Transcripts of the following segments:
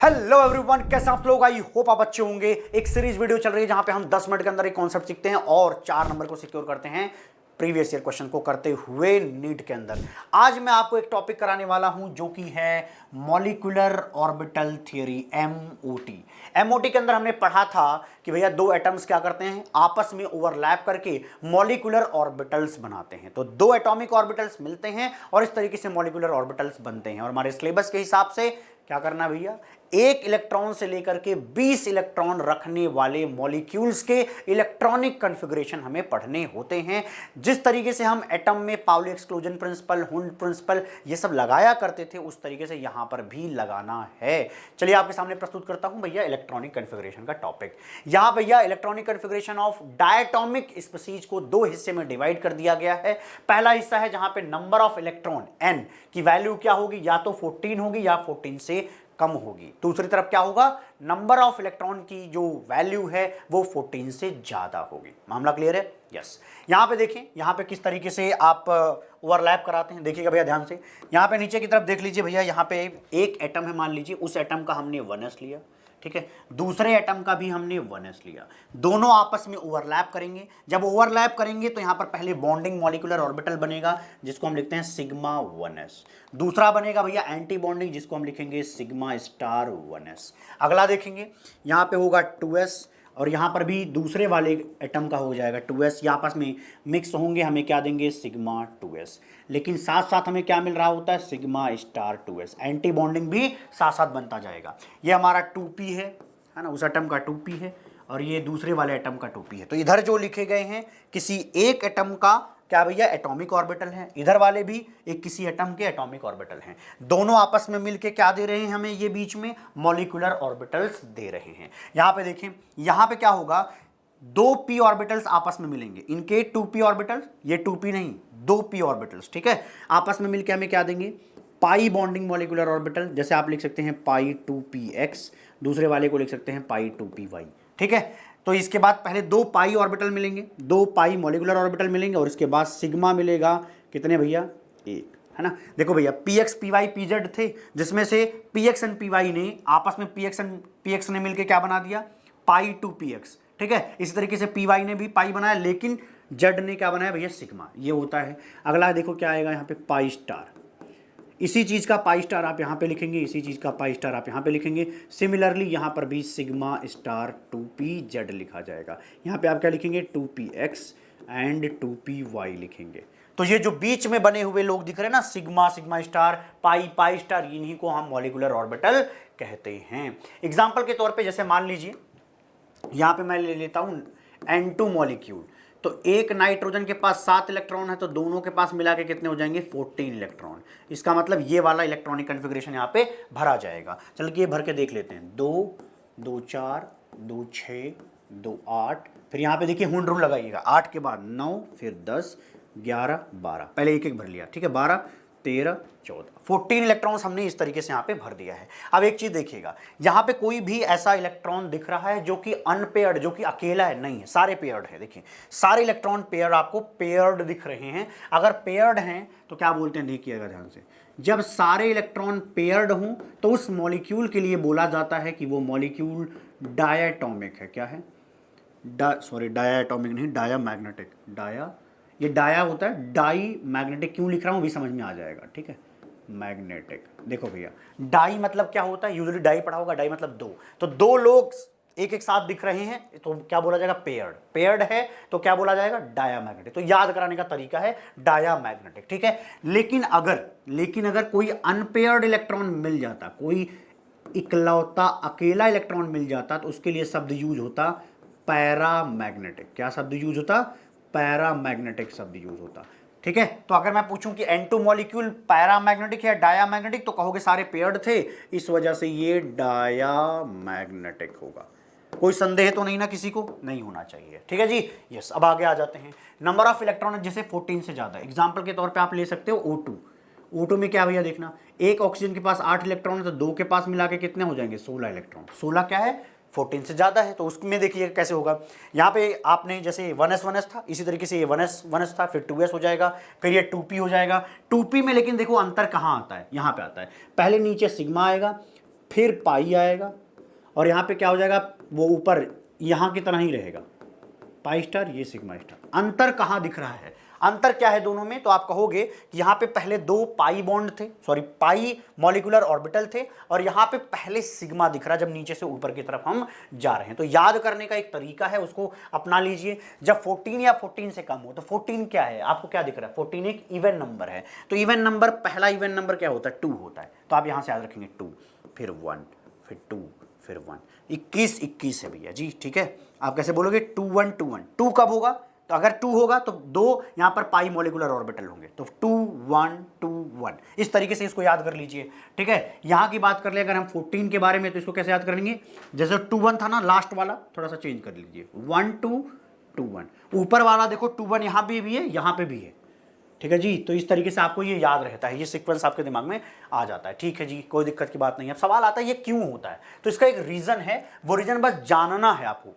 Hello everyone, कैसे आप लोग? आई होप आप अच्छे होंगे। एक सीरीज वीडियो चल रही है जहां पे हम 10 मिनट के अंदर एक कॉन्सेप्ट सीखते हैं और 4 नंबर को सिक्योर करते हैं प्रीवियस ईयर क्वेश्चन को करते हुए नीट के अंदर। आज मैं आपको एक टॉपिक कराने वाला हूं जो कि है molecular orbital theory, MOT. MOT के अंदर हमने पढ़ा था कि भैया दो एटम्स क्या करते हैं, आपस में ओवरलैप करके मॉलिक्यूलर ऑर्बिटल्स बनाते हैं। तो दो एटॉमिक ऑर्बिटल्स मिलते हैं और इस तरीके से मॉलिक्यूलर ऑर्बिटल्स बनते हैं। और हमारे सिलेबस के हिसाब से क्या करना भैया, एक इलेक्ट्रॉन से लेकर के 20 इलेक्ट्रॉन रखने वाले मॉलिक्यूल्स के इलेक्ट्रॉनिक कॉन्फ़िगरेशन हमें पढ़ने होते हैं। जिस तरीके से हम एटम में Pauli exclusion principle, Hund principle ये सब लगाया करते थे, उस तरीके से यहां पर भी लगाना है। चलिए आपके सामने प्रस्तुत करता हूं भैया इलेक्ट्रॉनिक कॉन्फ़िगरेशन का टॉपिक। यहां भैया electronic configuration of diatomic species को दो हिस्से में डिवाइड कर दिया गया है। पहला हिस्सा है जहां पे नंबर ऑफ इलेक्ट्रॉन n की वैल्यू क्या होगी, या तो 14 होगी या 14 से कम होगी। दूसरी तरफ क्या होगा, नंबर ऑफ इलेक्ट्रॉन की जो वैल्यू है वो 14 से ज्यादा होगी। मामला क्लियर है? यस। यहां पे देखें, यहां पे किस तरीके से आप ओवरलैप कराते हैं, देखिएगा भैया ध्यान से। यहां पे नीचे की तरफ देख लीजिए भैया, यहां पे एक एटम है, मान लीजिए उस एटम का हमने 1s लिया, ठीक है। दूसरे एटम का भी हमने 1s लिया, दोनों आपस में ओवरलैप करेंगे। जब ओवरलैप करेंगे तो यहां पर पहले बॉन्डिंग मॉलिक्यूलर ऑर्बिटल बनेगा जिसको हम लिखते हैं सिग्मा 1s। दूसरा बनेगा भैया एंटी बॉन्डिंग जिसको हम लिखेंगे सिग्मा स्टार 1s। अगला देखेंगे, यहां पे होगा 2s और यहां पर भी दूसरे वाले एटम का हो जाएगा 2s। ये आपस में मिक्स होंगे, हमें क्या देंगे, सिग्मा 2s। लेकिन साथ साथ हमें क्या मिल रहा होता है, sigma star 2s। Anti bonding भी साथ साथ बनता जाएगा। ये हमारा 2p है ना, उस एटम का 2p है और ये दूसरे वाले एटम का 2p है। तो इधर जो लिखे गए हैं किसी एक एटम का क्या भैया, एटॉमिक ऑर्बिटल है। इधर वाले भी एक किसी एटम के एटॉमिक ऑर्बिटल हैं। दोनों आपस में मिलके क्या दे रहे हैं हमें, ये बीच में मॉलिक्यूलर ऑर्बिटल्स दे रहे हैं। यहां पे देखें, यहां पे क्या होगा, दो p ऑर्बिटल्स आपस में मिलेंगे। इनके 2p ऑर्बिटल्स, ये 2p नहीं, दो p ऑर्बिटल्स, ठीक है। आपस में मिलके हमें क्या देंगे, पाई बॉन्डिंग मॉलिक्यूलर ऑर्बिटल। जैसे आप लिख सकते हैं पाई 2px, दूसरे वाले को लिख सकते हैं पाई 2py, ठीक है। तो इसके बाद पहले दो पाई ऑर्बिटल मिलेंगे, दो पाई मॉलिक्यूलर ऑर्बिटल मिलेंगे और इसके बाद सिग्मा मिलेगा, कितने भैया, एक, है ना। देखो भैया px py pz थे, जिसमें से px एंड py ने आपस में px ने मिलके क्या बना दिया, पाई 2px, ठीक है। इसी तरीके से py ने भी पाई बनाया, लेकिन z ने क्या बनाया भैया, सिग्मा। ये होता है। अगला देखो क्या आएगा यहाँ पे, पाई स्टार। इसी चीज़ का पाई स्टार आप यहाँ पे लिखेंगे, इसी चीज़ का पाई स्टार आप यहाँ पे लिखेंगे। सिमिलरली यहाँ पर भी सिग्मा स्टार 2pz लिखा जाएगा। यहाँ पे आप क्या लिखेंगे, 2px एंड 2py लिखेंगे। तो ये जो बीच में बने हुए लोग दिख रहे हैं ना, सिग्मा, सिग्मा स्टार, पाई, पाई स्टार, इन्हीं को हम मॉलिक्यूलर ऑर्बिटल कहते हैं। एग्जाम्पल के तौर पर जैसे मान लीजिए यहाँ पे मैं ले लेता हूँ N2 मॉलिक्यूल। तो एक नाइट्रोजन के पास 7 इलेक्ट्रॉन है, तो दोनों के पास मिला के कितने हो जाएंगे, 14 इलेक्ट्रॉन। इसका मतलब ये वाला इलेक्ट्रॉनिक कॉन्फ़िगरेशन यहाँ पे भरा जाएगा। चल के ये भर के देख लेते हैं। 2 2 4 2 6 2 8, फिर यहाँ पे देखिए हुंड रूल लगाइएगा, 8 के बाद 9, फिर 10 11 12, पहले एक एक भर लिया, ठीक है। 12 13 14, 14 इलेक्ट्रॉन्स हमने इस तरीके से यहाँ पे भर दिया है। अब एक चीज देखिएगा, यहाँ पे कोई भी ऐसा इलेक्ट्रॉन दिख रहा है जो कि अनपेयर्ड, जो कि अकेला है, नहीं है, सारे पेयर्ड है। देखिए सारे इलेक्ट्रॉन पेयर्ड आपको पेयर्ड दिख रहे हैं। अगर पेयर्ड हैं तो क्या बोलते हैं, देखिएगा ध्यान से, जब सारे इलेक्ट्रॉन पेयर्ड हों तो उस मॉलिक्यूल के लिए बोला जाता है कि वो मॉलिक्यूल डायटोमिक है। क्या है, डायटोमिक नहीं, डायामैग्नेटिक। ये डाया होता है, डाई मैग्नेटिक क्यों लिख रहा हूं अभी समझ में आ जाएगा, ठीक है। मैग्नेटिक, देखो भैया डाई मतलब क्या होता है, यूजुअली डाई पढ़ा होगा, डाई मतलब दो। तो दो लोग एक एक साथ दिख रहे हैं तो क्या बोला जाएगा, पेयर्ड। पेयर्ड है तो क्या बोला जाएगा, डायामैग्नेटिक। तो याद कराने का तरीका है डायामैग्नेटिक, ठीक है। लेकिन अगर कोई अनपेयर्ड इलेक्ट्रॉन मिल जाता, कोई इकलौता अकेला इलेक्ट्रॉन मिल जाता, तो उसके लिए शब्द यूज होता पैरामैग्नेटिक। क्या शब्द यूज होता, पैरामैग्नेटिक शब्द यूज होता, ठीक है। तो अगर मैं पूछूं कि N2 मॉलिक्यूल पैरामैग्नेटिक या डायामैग्नेटिक, तो कहोगे सारे पेयर्ड थे, इस वजह से ये डायामैग्नेटिक होगा। कोई संदेह तो नहीं ना, किसी को नहीं होना चाहिए, ठीक है जी। यस, अब आगे आ जाते हैं। नंबर ऑफ इलेक्ट्रॉन जैसे 14 से ज्यादा, एग्जाम्पल के तौर पे आप ले सकते हो O2 में क्या भैया देखना, एक ऑक्सीजन के पास 8 इलेक्ट्रॉन है, तो दो के पास मिला के कितने हो जाएंगे, 16 इलेक्ट्रॉन। 16 क्या है, 14 से ज़्यादा है। तो उसमें देखिए कैसे होगा, यहाँ पे आपने जैसे 1s था, इसी तरीके से ये 1s था, फिर 2s हो जाएगा, फिर ये 2p हो जाएगा। 2p में लेकिन देखो अंतर कहाँ आता है, यहाँ पे आता है। पहले नीचे सिग्मा आएगा, फिर पाई आएगा और यहाँ पे क्या हो जाएगा, वो ऊपर यहाँ की तरह ही रहेगा, पाई स्टार, ये सिग्मा स्टार। अंतर कहाँ दिख रहा है, अंतर क्या है दोनों में, तो आप कहोगे कि यहाँ पे पहले दो पाई बॉन्ड थे, सॉरी पाई मॉलिक्यूलर ऑर्बिटल थे, और यहाँ पे पहले सिग्मा दिख रहा है जब नीचे से ऊपर की तरफ हम जा रहे हैं। तो याद करने का एक तरीका है, उसको अपना लीजिए। जब 14 या 14 से कम हो तो 14 क्या है, आपको क्या दिख रहा है, 14 एक इवन नंबर है। तो इवन नंबर, पहला इवन नंबर क्या होता है, 2 होता है। तो आप यहाँ से याद रखेंगे 2, फिर 1, फिर 2, फिर 1, 21 21 है भैया जी, ठीक है। आप कैसे बोलोगे, 2 1 2 1, 2 कब होगा, तो अगर 2 होगा तो 2 यहां पर पाई मॉलिक्यूलर ऑर्बिटल होंगे, तो 2 1 2 1, इस तरीके से इसको याद कर लीजिए, ठीक है। यहां की बात कर ले अगर हम 14 के बारे में, तो इसको कैसे याद करेंगे, जैसे 2 1 था ना लास्ट वाला, थोड़ा सा चेंज कर लीजिए, 1 2 2 1, ऊपर वाला देखो 2 1 यहां पे भी है, यहां पे भी है, ठीक है जी। तो इस तरीके से आपको ये याद रहता है, ये सीक्वेंस आपके दिमाग में आ जाता है, ठीक है जी, कोई दिक्कत की बात नहीं है। अब सवाल आता है ये क्यों होता है, तो इसका एक रीजन है, वो रीजन बस जानना है आपको,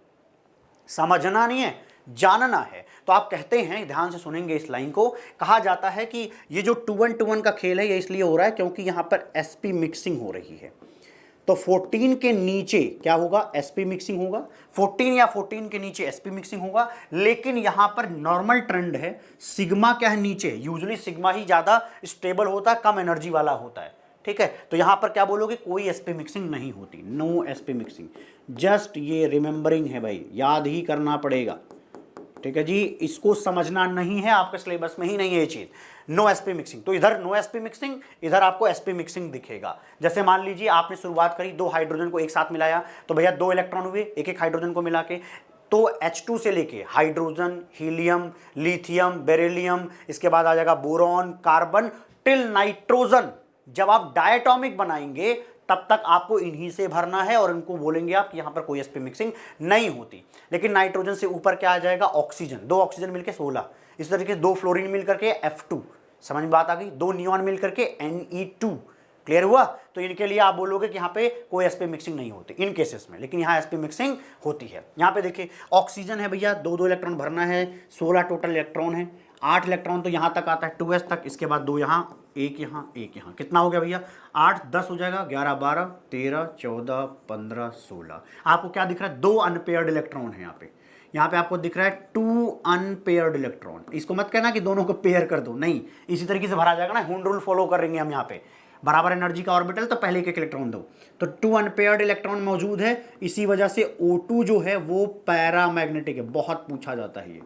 समझना नहीं है, जानना है। तो आप कहते हैं, ध्यान से सुनेंगे इस लाइन को, कहा जाता है कि ये जो 2 1 2 1 का खेल है ये इसलिए हो रहा है क्योंकि यहां पर sp मिक्सिंग हो रही है। तो 14 के नीचे क्या होगा, sp मिक्सिंग होगा, 14 या 14 के नीचे sp मिक्सिंग होगा। लेकिन यहां पर नॉर्मल ट्रेंड है, सिग्मा क्या है नीचे, यूजुअली सिग्मा ही ज्यादा स्टेबल होता है, कम एनर्जी वाला होता है, ठीक है। तो यहां पर क्या बोलोगे, कोई sp मिक्सिंग नहीं होती, नो sp मिक्सिंग। जस्ट ये रिमेंबरिंग है भाई, याद ही करना पड़ेगा, ठीक है जी। इसको समझना नहीं है, आपके सिलेबस में ही नहीं है ये चीज, नो sp मिक्सिंग। तो इधर नो sp मिक्सिंग, इधर आपको sp मिक्सिंग दिखेगा। जैसे मान लीजिए आपने शुरुआत करी, 2 हाइड्रोजन को एक साथ मिलाया, तो भैया 2 इलेक्ट्रॉन हुए एक एक हाइड्रोजन को मिला के। तो H2 से लेके हाइड्रोजन, हीलियम, लिथियम, बेरिलियम, इसके बाद आ जाएगा बोरॉन, कार्बन, टिल नाइट्रोजन। जब आप डायटोमिक बनाएंगे तब तक आपको इन्हीं से भरना है, और इनको बोलेंगे आप कि यहां पर कोई sp मिक्सिंग नहीं होती। लेकिन नाइट्रोजन से ऊपर क्या आ जाएगा, ऑक्सीजन, 2 ऑक्सीजन मिलकर 16, इस तरीके से 2 फ्लोरीन मिलकर के F2, समझ में बात आ गई, 2 नियॉन मिलकर के Ne2, क्लियर हुआ। तो इनके लिए आप बोलोगे कि यहाँ पे कोई sp मिक्सिंग नहीं होती इन केसेस में, लेकिन यहाँ sp मिक्सिंग होती है। यहाँ पे देखिए ऑक्सीजन है भैया, 2 इलेक्ट्रॉन भरना है, 16 टोटल इलेक्ट्रॉन है, 8 इलेक्ट्रॉन तो यहाँ तक आता है 2s तक, इसके बाद 2 यहाँ, 1 यहाँ, 1 यहाँ, कितना हो गया भैया, 8 10 हो जाएगा, 11 12 13 14 15 16। आपको क्या दिख रहा है, 2 अनपेयर्ड इलेक्ट्रॉन है यहाँ पे आपको दिख रहा है 2 अनपेयर्ड इलेक्ट्रॉन। इसको मत कहना कि दोनों को पेयर कर दो, नहीं, इसी तरीके से भरा जाएगा ना, हुंड रूल फॉलो करेंगे हम यहाँ पे, बराबर एनर्जी का ऑर्बिटल तो पहले एक इलेक्ट्रॉन दो। तो 2 अनपेयर्ड इलेक्ट्रॉन मौजूद है, इसी वजह से O2 जो है वो पैरामैग्नेटिक है, बहुत पूछा जाता है। ये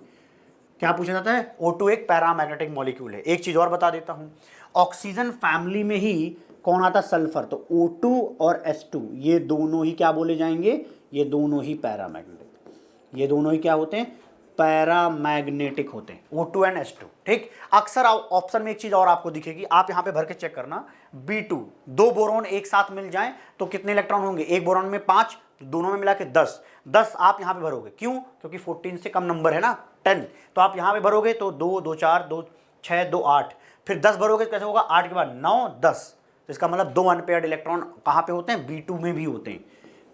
क्या पूछा जाता है, O2 एक पैरामैग्नेटिक मॉलिक्यूल है। एक चीज और बता देता हूं, ऑक्सीजन फैमिली में ही कौन आता है, सल्फर। तो O2 और H2 ये दोनों ही क्या बोले जाएंगे, ये दोनों ही पैरामैग्नेटिक, ये दोनों ही क्या होते हैं, पैरामैग्नेटिक होते हैं, O2 एंड H2, ठीक। अक्सर ऑप्शन में एक चीज और आपको दिखेगी, आप यहां पे भर के चेक करना, B2, 2 बोरॉन एक साथ मिल जाएं तो कितने इलेक्ट्रॉन होंगे, एक बोरॉन में 5, दोनों में मिला के 10 10 आप यहां पे भरोगे, क्यों, क्योंकि 14 से कम नंबर है ना, 10, तो आप यहां पे भरोगे तो 2 2 4 2 6 2 8, फिर 10 भरोगे तो कैसे होगा, 8 के बाद 9 10, तो इसका मतलब 2 अनपेयर्ड इलेक्ट्रॉन कहां पे होते हैं, B2 में भी होते हैं।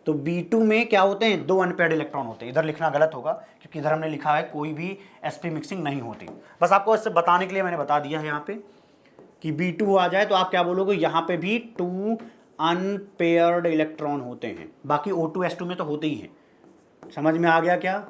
तो B2 में क्या होते हैं, 2 अनपेयर्ड इलेक्ट्रॉन होते हैं। इधर लिखना गलत होगा क्योंकि इधर हमने लिखा है कोई भी sp मिक्सिंग नहीं होती, बस आपको इससे बताने के लिए मैंने बता दिया है यहाँ पे कि B2 आ जाए तो आप क्या बोलोगे, यहाँ पे भी 2 अनपेयर्ड इलेक्ट्रॉन होते हैं, बाकी O2 H2 में तो होते ही हैं। समझ में आ गया क्या,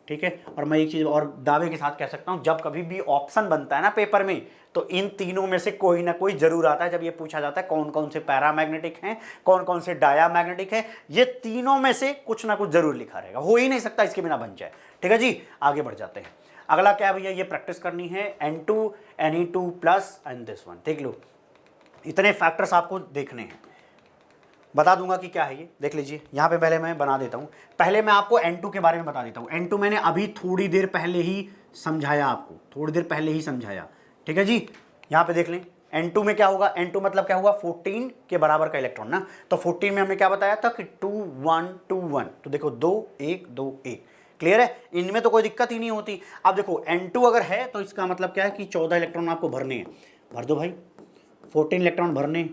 ठीक है। और मैं एक चीज और दावे के साथ कह सकता हूं, जब कभी भी ऑप्शन बनता है ना पेपर में, तो इन तीनों में से कोई ना कोई जरूर आता है। जब ये पूछा जाता है कौन कौन से पैरामैग्नेटिक हैं, कौन कौन से डायामैग्नेटिक हैं, ये तीनों में से कुछ ना कुछ जरूर लिखा रहेगा, हो ही नहीं सकता इसके बिना बन जाए, ठीक है जी। आगे बढ़ जाते हैं, अगला क्या भैया, ये प्रैक्टिस करनी है, N2 Ne2 plus and this one, देख लो, इतने फैक्टर्स आपको देखने हैं, बता दूंगा कि क्या है ये, देख लीजिए। यहाँ पे पहले मैं बना देता हूँ, पहले मैं आपको N2 के बारे में बता देता हूँ। N2 मैंने अभी थोड़ी देर पहले ही समझाया आपको, थोड़ी देर पहले ही समझाया, ठीक है जी। यहाँ पे देख लें, N2 में क्या होगा, N2 मतलब क्या हुआ, 14 के बराबर का इलेक्ट्रॉन ना, तो 14 में हमने क्या बताया था कि 2 1 2 1, तो देखो 2 1 2 1, क्लियर है, इनमें तो कोई दिक्कत ही नहीं होती। अब देखो N2 अगर है तो इसका मतलब क्या है कि 14 इलेक्ट्रॉन आपको भरने हैं, भर दो भाई, 14 इलेक्ट्रॉन भरने,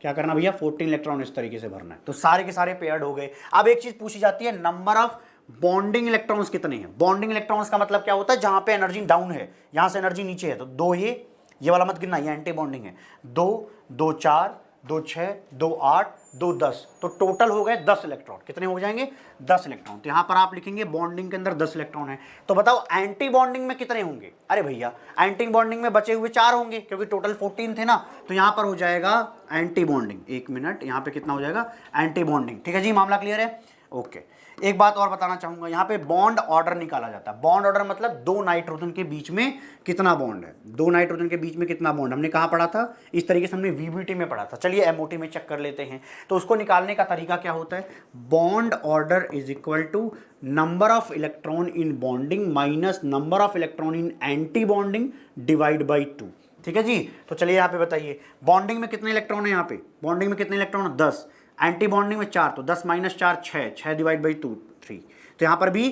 क्या करना भैया, 14 इलेक्ट्रॉन इस तरीके से भरना है, तो सारे के सारे पेयर्ड हो गए। अब एक चीज पूछी जाती है, नंबर ऑफ बॉन्डिंग इलेक्ट्रॉन्स कितने हैं। बॉन्डिंग इलेक्ट्रॉन्स का मतलब क्या होता है, जहां पे एनर्जी डाउन है, यहां से एनर्जी नीचे है, तो 2 ये वाला मत गिनना, ये एंटी बॉन्डिंग है, 2 2 4 2 6 2 8 2 10, तो टोटल हो गए 10 इलेक्ट्रॉन। कितने हो जाएंगे? 10 इलेक्ट्रॉन। तो यहां पर आप लिखेंगे बॉन्डिंग के अंदर 10 इलेक्ट्रॉन है। तो बताओ एंटी बॉन्डिंग में कितने होंगे? अरे भैया एंटी बॉन्डिंग में बचे हुए 4 होंगे, क्योंकि टोटल 14 थे ना। तो यहां पर हो जाएगा एंटी बॉन्डिंग, 1 मिनट, यहां पे कितना हो जाएगा? Anti bonding. ठीक है जी, मामला क्लियर है? ओके। एक बात और बताना चाहूंगा, यहां पे बॉन्ड ऑर्डर निकाला जाता है। बॉन्ड ऑर्डर मतलब 2 नाइट्रोजन के बीच में कितना बॉन्ड है, 2 नाइट्रोजन के बीच में कितना बॉन्ड, हमने कहां पढ़ा था? इस तरीके से हमने वीबीटी में पढ़ा था। चलिए एमओटी में चेक कर लेते हैं। तो उसको निकालने का तरीका क्या होता है? Bond order is equal to number of electron in bonding minus number of electron in anti bonding divide by 2। ठीक है जी। तो चलिए यहाँ पे बताइए, बॉन्डिंग में कितने इलेक्ट्रॉन है? यहाँ पे बॉन्डिंग में कितने इलेक्ट्रॉन है? 10। एंटी बॉन्डिंग में 4, तो 10 माइनस 4 6, 6 डिवाइड बाई 2 3। तो यहां पर भी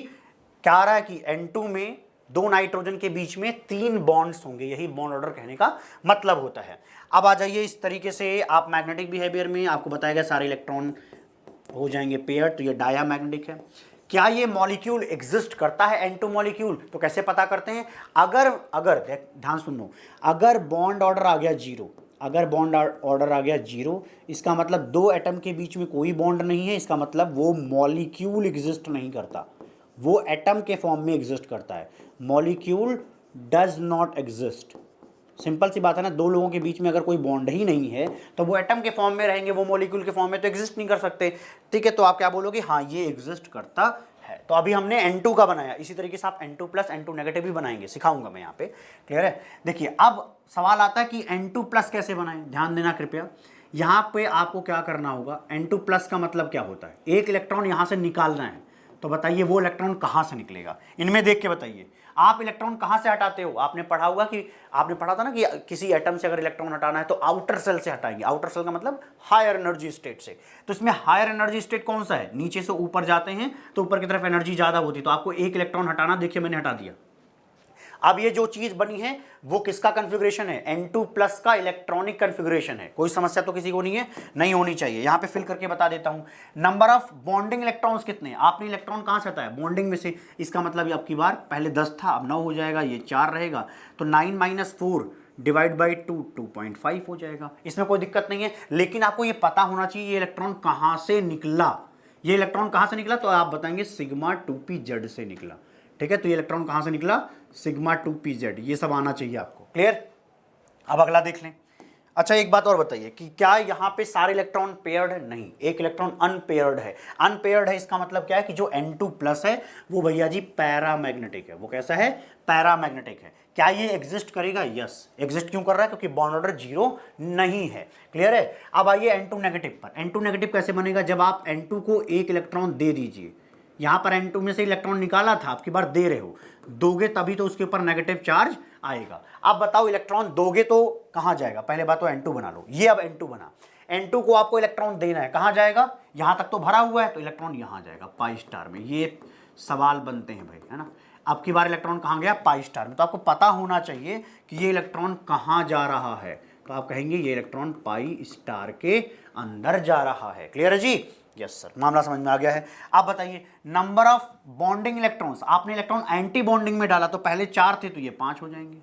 क्या आ रहा है कि N2 में 2 नाइट्रोजन के बीच में 3 बॉन्ड्स होंगे। यही बॉन्ड ऑर्डर कहने का मतलब होता है। अब आ जाइए इस तरीके से, आप मैग्नेटिक बिहेवियर में आपको बताया गया सारे इलेक्ट्रॉन हो जाएंगे पेयर, तो ये डायामैग्नेटिक है। क्या ये मॉलिक्यूल एग्जिस्ट करता है N2 मॉलिक्यूल? तो कैसे पता करते हैं? अगर ध्यान सुनो, अगर बॉन्ड ऑर्डर आ गया 0, अगर बॉन्ड ऑर्डर आ गया 0, इसका मतलब 2 एटम के बीच में कोई बॉन्ड नहीं है, इसका मतलब वो मॉलिक्यूल एग्जिस्ट नहीं करता, वो एटम के फॉर्म में एग्जिस्ट करता है। Molecule does not exist. Simple सी बात है ना, 2 लोगों के बीच में अगर कोई बॉन्ड ही नहीं है तो वो एटम के फॉर्म में रहेंगे, वो मॉलिक्यूल के फॉर्म में तो एग्जिस्ट नहीं कर सकते। ठीक है, तो आप क्या बोलोगे? हाँ ये एग्जिस्ट करता है। तो अभी हमने N2 का बनाया, इसी तरीके से आप N2 प्लस N2 नेगेटिव भी बनाएंगे, सिखाऊंगा मैं यहाँ पे। क्लियर है? देखिए अब सवाल आता है कि N2 प्लस कैसे बनाएं। ध्यान देना कृपया, यहाँ पे आपको क्या करना होगा? N2 प्लस का मतलब क्या होता है? एक इलेक्ट्रॉन यहाँ से निकालना है, तो बताइए वो इलेक्ट्रॉन कहाँ से निकलेगा? इनमें देख के बताइए, आप इलेक्ट्रॉन कहाँ से हटाते हो? आपने पढ़ा होगा कि आपने पढ़ा था ना कि किसी एटम से अगर इलेक्ट्रॉन हटाना है तो आउटर सेल से हटाएंगे। आउटर सेल का मतलब हायर एनर्जी स्टेट से। तो इसमें हायर एनर्जी स्टेट कौन सा है? नीचे से ऊपर जाते हैं तो ऊपर की तरफ एनर्जी ज्यादा होती है, तो आपको एक इलेक्ट्रॉन हटाना। देखिए मैंने हटा दिया। अब ये जो चीज बनी है वो किसका कॉन्फ़िगरेशन है? N2 प्लस का इलेक्ट्रॉनिक कॉन्फ़िगरेशन है। कोई समस्या तो किसी को नहीं है? नहीं होनी चाहिए। यहां पे फिल करके बता देता हूं। नंबर ऑफ बॉन्डिंग इलेक्ट्रॉन्स कितने? आपने इलेक्ट्रॉन कहां से हटाया? बॉन्डिंग में से। इसका मतलब अब की बार पहले 10 था, अब 9 हो जाएगा, ये 4 रहेगा, तो 9 माइनस 4 डिवाइड बाई 2 2.5 हो जाएगा। इसमें कोई दिक्कत नहीं है, लेकिन आपको ये पता होना चाहिए ये इलेक्ट्रॉन कहां से निकला। ये इलेक्ट्रॉन कहां से निकला? तो आप बताएंगे सिग्मा 2p z से निकला। ठीक है, तो ये इलेक्ट्रॉन कहां से निकला? Sigma 2pz। ये सब आना चाहिए आपको। क्लियर? अब अगला देख लें। अच्छा एक बात और बताइए कि क्या यहाँ पे सारे इलेक्ट्रॉन पेयर्ड है? नहीं, एक इलेक्ट्रॉन अनपेयर्ड है। अनपेयर्ड है इसका मतलब क्या है कि जो N2 प्लस है वो भैया जी पैरामैग्नेटिक है। वो कैसा है? पैरामैग्नेटिक है। क्या ये एग्जिस्ट करेगा? Yes exist. क्यों कर रहा है? क्योंकि बॉन्ड ऑर्डर 0 नहीं है। क्लियर है? अब आइए N2 नेगेटिव पर। N2 नेगेटिव कैसे बनेगा? जब आप N2 को एक इलेक्ट्रॉन दे दीजिए, यहां पर N2 में से इलेक्ट्रॉन निकाला था, आपकी बार दे रहे हो, दोगे तभी तो उसके ऊपर नेगेटिव चार्ज आएगा। अब बताओ इलेक्ट्रॉन दोगे तो कहां जाएगा? पहले बात तो N2 बना लो। ये अब N2 बना, N2 को आपको इलेक्ट्रॉन देना है, कहां जाएगा? यहां तक तो भरा हुआ है, तो इलेक्ट्रॉन यहां जाएगा पाई स्टार में। ये सवाल बनते हैं भाई, है ना। अब की बार इलेक्ट्रॉन कहां गया? पाई स्टार में। तो आपको पता होना चाहिए कि ये इलेक्ट्रॉन कहां जा रहा है। तो आप कहेंगे ये इलेक्ट्रॉन पाई स्टार के अंदर जा रहा है। क्लियर है जी? यस सर, मामला समझ में आ गया है। आप बताइए नंबर ऑफ बॉन्डिंग इलेक्ट्रॉन्स। आपने इलेक्ट्रॉन एंटी बॉन्डिंग में डाला तो पहले 4 थे, तो ये 5 हो जाएंगे।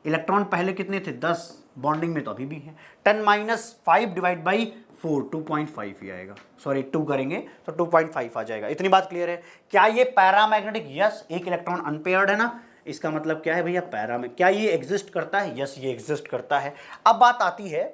इलेक्ट्रॉन पहले कितने थे? 10। बॉन्डिंग में तो अभी भी है। 10 माइनस 5 डिवाइड बाई 4 2.5 ही आएगा। सॉरी 2 करेंगे तो 2.5 आ जाएगा। इतनी बात क्लियर है? क्या ये पैरामैग्नेटिक? यस। एक इलेक्ट्रॉन अनपेयर्ड है ना, इसका मतलब क्या है भैया? पैरा में। क्या ये एग्जिस्ट करता है? यस ये एग्जिस्ट करता है। अब बात आती है,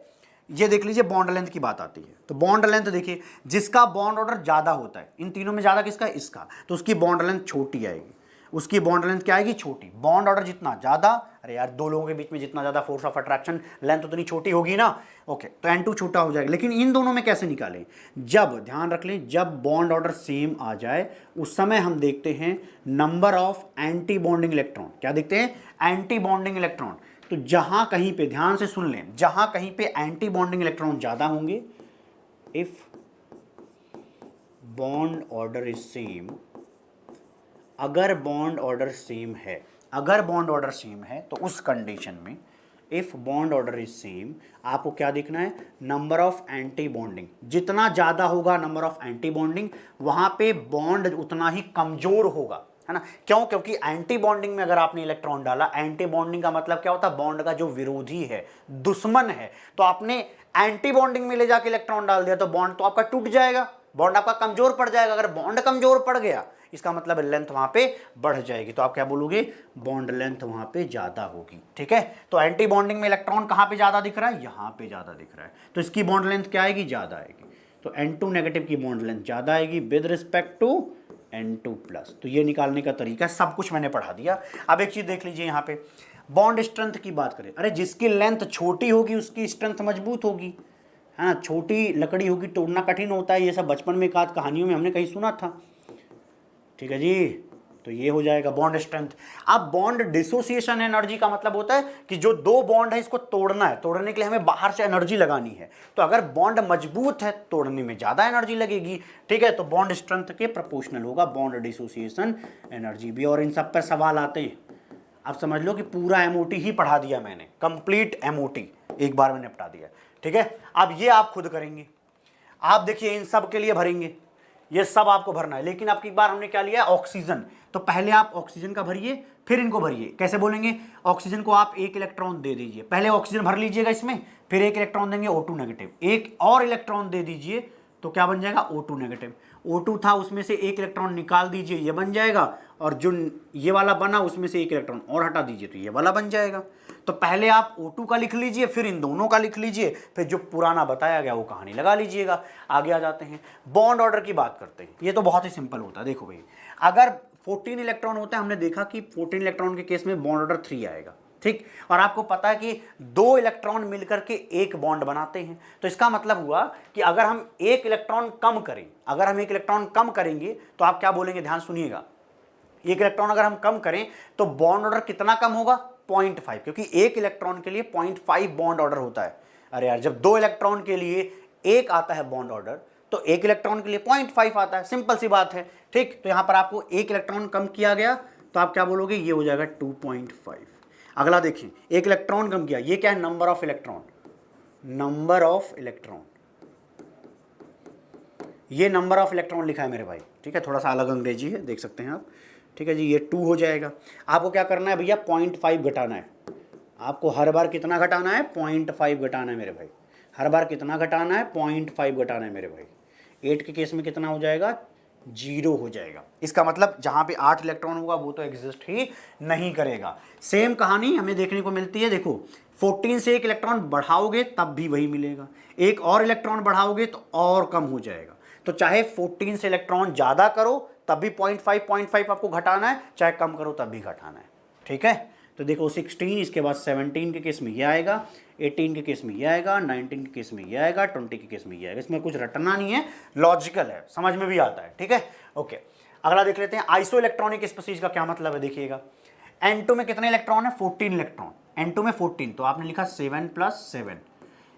ये देख लीजिए बॉन्ड लेंथ की बात आती है। तो बॉन्ड लेंथ देखिए, जिसका बॉन्ड ऑर्डर ज्यादा होता है, इन तीनों में ज्यादा किसका? इसका, तो उसकी बॉन्ड लेंथ छोटी आएगी। उसकी बॉन्ड लेंथ क्या आएगी? छोटी। बॉन्ड ऑर्डर जितना ज्यादा, अरे यार 2 लोगों के बीच में जितना ज्यादा फोर्स ऑफ अट्रैक्शन, लेंथ उतनी छोटी होगी ना। ओके, तो N2 छोटा हो जाएगा। लेकिन इन दोनों में कैसे निकालें? जब, ध्यान रख लें, जब बॉन्ड ऑर्डर सेम आ जाए उस समय हम देखते हैं number of anti bonding electron. क्या देखते हैं? Anti bonding electron. तो जहां कहीं पे, ध्यान से सुन लें, जहां कहीं पे एंटी बॉन्डिंग इलेक्ट्रॉन ज्यादा होंगे, if bond order is same, अगर बॉन्ड ऑर्डर सेम है, अगर बॉन्ड ऑर्डर सेम है तो उस कंडीशन में, if bond order is same, आपको क्या देखना है? Number of anti bonding. जितना ज्यादा होगा नंबर ऑफ एंटी बॉन्डिंग, वहां पे बॉन्ड उतना ही कमजोर होगा, है ना। क्यों? क्योंकि एंटी बॉन्डिंग में अगर आपने इलेक्ट्रॉन डाला, एंटी बॉन्डिंग का मतलब क्या होता है? बॉन्ड का जो विरोधी है, दुश्मन है, तो आपने एंटी बॉन्डिंग में ले जाके इलेक्ट्रॉन डाल दिया तो बॉन्ड तो आपका टूट जाएगा, बॉन्ड आपका कमजोर पड़ जाएगा। अगर बॉन्ड कमजोर पड़ गया इसका मतलब लेंथ वहां पे बढ़ जाएगी, तो आप क्या बोलोगे? बॉन्ड लेंथ वहां पे ज्यादा होगी। ठीक है, तो एंटी बॉन्डिंग में इलेक्ट्रॉन कहां पे ज्यादा दिख रहा है? यहां पे ज्यादा दिख रहा है, तो इसकी बॉन्ड लेंथ क्या आएगी? ज्यादा आएगी। तो N2 नेगेटिव की बॉन्ड लेंथ ज्यादा आएगी with respect to N2 plus. तो ये निकालने का तरीका सब कुछ मैंने पढ़ा दिया। अब एक चीज देख लीजिए यहाँ पे, बॉन्ड स्ट्रेंथ की बात करें, अरे जिसकी लेंथ छोटी होगी उसकी स्ट्रेंथ मजबूत होगी, है ना। छोटी लकड़ी होगी तोड़ना कठिन होता है, ये सब बचपन में एक आध कहानियों में हमने कहीं सुना था। ठीक है जी, तो ये हो जाएगा बॉन्ड स्ट्रेंथ। अब बॉन्ड डिसोसिएशन एनर्जी का मतलब होता है कि जो दो बॉन्ड है इसको तोड़ना है, तोड़ने के लिए हमें बाहर से एनर्जी लगानी है। तो अगर बॉन्ड मजबूत है तोड़ने में ज्यादा एनर्जी लगेगी। ठीक है, तो बॉन्ड स्ट्रेंथ के प्रोपोर्शनल होगा बॉन्ड डिसोसिएशन एनर्जी भी। और इन सब पर सवाल आते हैं। अब समझ लो कि पूरा एमओटी ही पढ़ा दिया मैंने, कंप्लीट एमओटी एक बार मैंने निपटा दिया। ठीक है, अब ये आप खुद करेंगे। आप देखिए इन सब के लिए भरेंगे, ये सब आपको भरना है। लेकिन अब की बार हमने क्या लिया? ऑक्सीजन। तो पहले आप ऑक्सीजन का भरिए फिर इनको भरिए। कैसे बोलेंगे? ऑक्सीजन को आप एक इलेक्ट्रॉन दे दीजिए, पहले ऑक्सीजन भर लीजिएगा इसमें, फिर एक इलेक्ट्रॉन देंगे O2 नेगेटिव, एक और इलेक्ट्रॉन दे दीजिए तो क्या बन जाएगा? O2 negative. O2 था उसमें से एक इलेक्ट्रॉन निकाल दीजिए, ये बन जाएगा। और जो ये वाला बना उसमें से एक इलेक्ट्रॉन और हटा दीजिए तो ये वाला बन जाएगा। तो पहले आप O2 का लिख लीजिए, फिर इन दोनों का लिख लीजिए, फिर जो पुराना बताया गया वो कहानी लगा लीजिएगा। आगे आ जाते हैं, बॉन्ड ऑर्डर की बात करते हैं। ये तो बहुत ही सिंपल होता है। देखो भाई, अगर 14 इलेक्ट्रॉन होता है, हमने देखा कि 14 इलेक्ट्रॉन के केस में बॉन्ड ऑर्डर 3 आएगा। ठीक, और आपको पता है कि 2 इलेक्ट्रॉन मिलकर के एक बॉन्ड बनाते हैं। तो इसका मतलब हुआ कि अगर हम एक इलेक्ट्रॉन कम करें, अगर हम एक इलेक्ट्रॉन कम करेंगे तो आप क्या बोलेंगे? ध्यान सुनिएगा, एक इलेक्ट्रॉन अगर हम कम करें तो बॉन्ड ऑर्डर कितना कम होगा? 0.5, क्योंकि एक इलेक्ट्रॉन के लिए 0.5 बॉन्ड ऑर्डर होता है। अरे यार, जब 2 इलेक्ट्रॉन के लिए एक आता है बॉन्ड ऑर्डर तो एक इलेक्ट्रॉन के लिए 0.5 आता है, सिंपल सी बात है। ठीक, तो यहां पर आपको एक इलेक्ट्रॉन कम किया गया तो आप क्या बोलोगे? ये हो जाएगा 2.5। अगला देखिए, एक इलेक्ट्रॉन कम किया, ये क्या है? Number of electron, number of electron, ये नंबर ऑफ इलेक्ट्रॉन लिखा है मेरे भाई। ठीक है, थोड़ा सा अलग अंग्रेजी है, देख सकते हैं आप। ठीक है जी, ये 2 हो जाएगा। आपको क्या करना है भैया? 0.5 घटाना है। आपको हर बार कितना घटाना है? 0.5 घटाना है मेरे भाई। हर बार कितना घटाना है? 0.5 घटाना है मेरे भाई। 8 के केस में कितना हो जाएगा? 0 हो जाएगा। इसका मतलब जहां पे 8 इलेक्ट्रॉन होगा वो तो एग्जिस्ट ही नहीं करेगा। सेम कहानी हमें देखने को मिलती है। देखो, 14 से एक इलेक्ट्रॉन बढ़ाओगे तब भी वही मिलेगा, एक और इलेक्ट्रॉन बढ़ाओगे तो और कम हो जाएगा। तो चाहे 14 से इलेक्ट्रॉन ज्यादा करो तब भी 0.5 आपको घटाना है, चाहे कम करो तब भी घटाना है। ठीक है, तो देखो 16, इसके बाद 17 के केस में ये आएगा, 18 के केस में ये आएगा, 19 के केस में ये आएगा, 20 के केस में ये आएगा। इसमें कुछ रटना नहीं है, लॉजिकल है, समझ में भी आता है। ठीक है, ओके। अगला देख लेते हैं, आइसो इलेक्ट्रॉनिक स्पीशीज का क्या मतलब है? देखिएगा, N2 में कितने इलेक्ट्रॉन है? 14 इलेक्ट्रॉन। N2 में 14, तो आपने लिखा 7 + 7।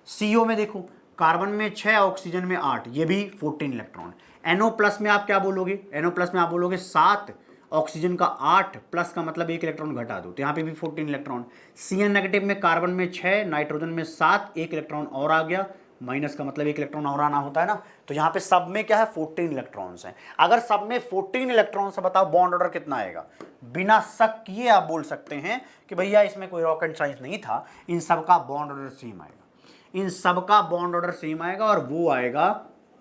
CO में देखो, कार्बन में 6, ऑक्सीजन में 8, ये भी 14 इलेक्ट्रॉन। NO+ में आप क्या बोलोगे? NO+ में आप बोलोगे 7, ऑक्सीजन का 8, प्लस का मतलब एक इलेक्ट्रॉन घटा दो, तो यहाँ पे भी 14 इलेक्ट्रॉन। CN नेगेटिव में कार्बन में 6, नाइट्रोजन में 7, एक इलेक्ट्रॉन और आ गया, माइनस का मतलब एक इलेक्ट्रॉन और आना होता है ना। तो यहाँ पे सब में क्या है? 14 इलेक्ट्रॉन्स हैं। अगर सब में 14 इलेक्ट्रॉन्स है, बताओ बॉन्ड ऑर्डर कितना आएगा? बिना शक किए आप बोल सकते हैं कि भैया इसमें कोई रॉकेट साइंस नहीं था, इन सब का बॉन्ड ऑर्डर सेम आएगा, इन सब का बॉन्ड ऑर्डर सेम आएगा, और वो आएगा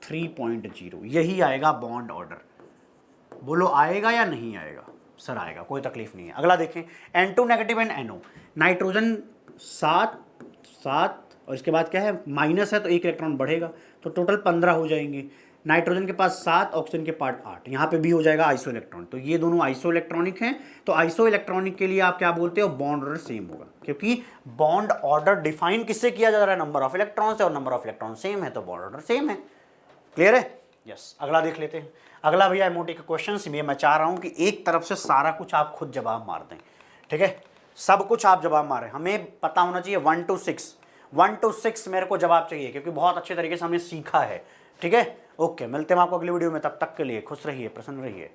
3.0, यही आएगा बॉन्ड ऑर्डर। बोलो आएगा या नहीं आएगा? सर आएगा, कोई तकलीफ नहीं है। अगला देखें, N2 negative and NO, nitrogen 7 और इसके बाद क्या है? माइनस है तो एक इलेक्ट्रॉन बढ़ेगा, तो टोटल 15 हो जाएंगे। नाइट्रोजन के पास 7, ऑक्सीजन के पास 8, यहाँ पे भी हो जाएगा आइसो इलेक्ट्रॉन। तो ये दोनों आइसो इलेक्ट्रॉनिक हैं। तो आइसो इलेक्ट्रॉनिक के लिए आप क्या बोलते हो? बॉन्ड ऑर्डर सेम होगा, क्योंकि बॉन्ड ऑर्डर डिफाइन किससे किया जा रहा है? नंबर ऑफ इलेक्ट्रॉन से, और नंबर ऑफ इलेक्ट्रॉन सेम है तो बॉन्ड ऑर्डर सेम है। क्लियर है? यस। अगला देख लेते हैं। अगला भैया एमओटी का क्वेश्चन, ये मैं चाह रहा हूं कि एक तरफ से सारा कुछ आप खुद जवाब मार दें। ठीक है, सब कुछ आप जवाब मारें, हमें पता होना चाहिए 1 to 6 मेरे को जवाब चाहिए, क्योंकि बहुत अच्छे तरीके से हमने सीखा है। ठीक है, ओके, मिलते हैं आपको अगली वीडियो में, तब तक के लिए खुश रहिए, प्रसन्न रहिए।